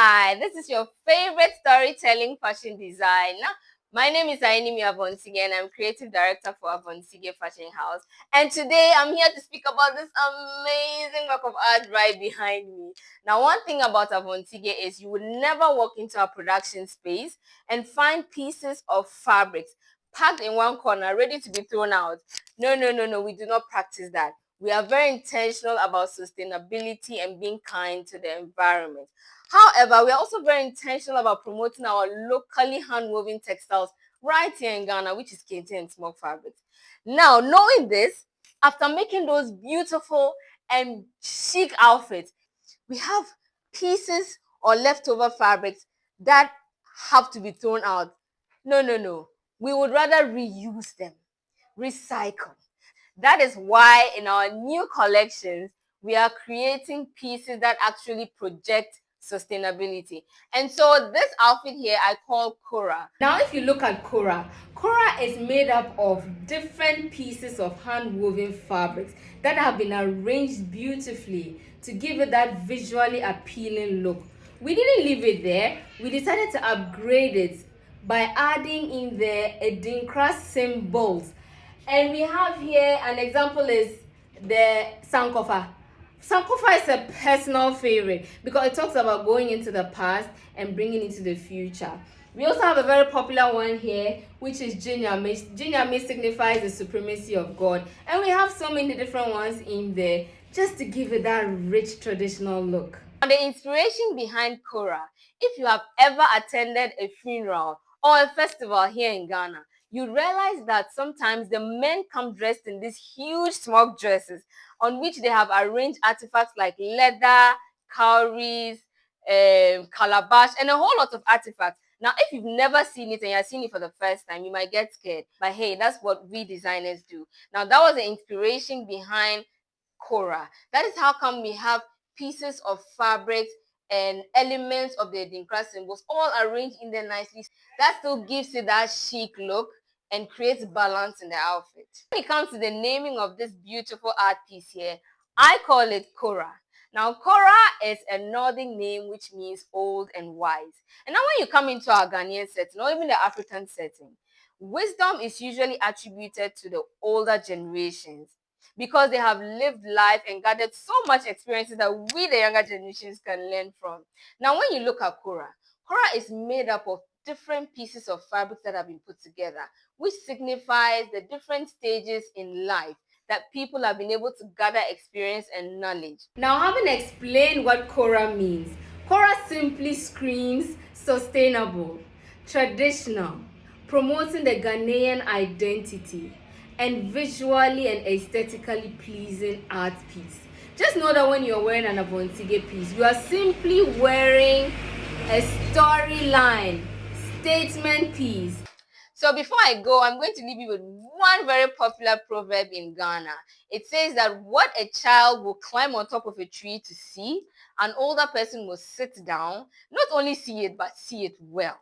Hi, this is your favorite storytelling fashion designer. My name is Ainimi Avonsige and I'm creative director for Avonsige Fashion House. And today I'm here to speak about this amazing work of art right behind me. Now, one thing about Avonsige is you would never walk into a production space and find pieces of fabrics packed in one corner, ready to be thrown out. No, we do not practice that. We are very intentional about sustainability and being kind to the environment. However, we are also very intentional about promoting our locally hand-woven textiles right here in Ghana, which is kente and smoke fabrics. Now, knowing this, after making those beautiful and chic outfits, we have pieces or leftover fabrics that have to be thrown out. No. We would rather reuse them, recycle. That is why in our new collections, we are creating pieces that actually project sustainability. And so this outfit here, I call KORAH. Now, if you look at KORAH, KORAH is made up of different pieces of hand-woven fabrics that have been arranged beautifully to give it that visually appealing look. We didn't leave it there. We decided to upgrade it by adding in the Edinkra symbols. And we have here an example is the Sankofa. Sankofa is a personal favorite because it talks about going into the past and bringing it to the future. We also have a very popular one here, which is Jinyame. Jinyame signifies the supremacy of God. And we have so many different ones in there just to give it that rich traditional look. Now, the inspiration behind KORAH, if you have ever attended a funeral or a festival here in Ghana, you realize that sometimes the men come dressed in these huge smock dresses on which they have arranged artifacts like leather, cowries, calabash, and a whole lot of artifacts. Now, if you've never seen it and you're seeing it for the first time, you might get scared. But hey, that's what we designers do. Now, that was the inspiration behind KORAH. That is how come we have pieces of fabrics and elements of the Adinkra symbols all arranged in there nicely. That still gives it that chic look and creates balance in the outfit. When it comes to the naming of this beautiful art piece here, I call it KORAH. Now, KORAH is a Northern name which means old and wise. And now when you come into our Ghanaian setting or even the African setting, wisdom is usually attributed to the older generations because they have lived life and gathered so much experiences that we, the younger generations, can learn from. Now, when you look at KORAH is made up of different pieces of fabric that have been put together, which signifies the different stages in life that people have been able to gather experience and knowledge. Now, having explained what KORAH means, KORAH simply screams sustainable, traditional, promoting the Ghanaian identity, and visually and aesthetically pleasing art piece. Just know that when you're wearing an Avonsige piece, you are simply wearing a storyline, statement piece. So before I go, I'm going to leave you with one very popular proverb in Ghana. It says that what a child will climb on top of a tree to see, an older person will sit down, not only see it, but see it well.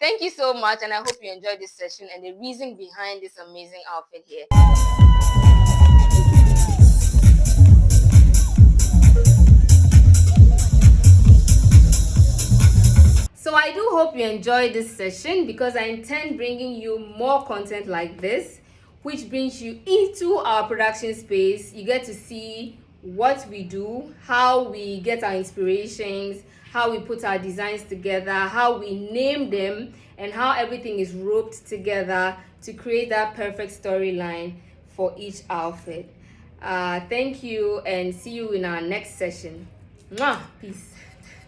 Thank you so much, and I hope you enjoyed this session and the reason behind this amazing outfit here. So I do hope you enjoyed this session because I intend bringing you more content like this, which brings you into our production space. You get to see what we do, how we get our inspirations, how we put our designs together, how we name them, and how everything is roped together to create that perfect storyline for each outfit. Thank you and see you in our next session. Mwah! Peace.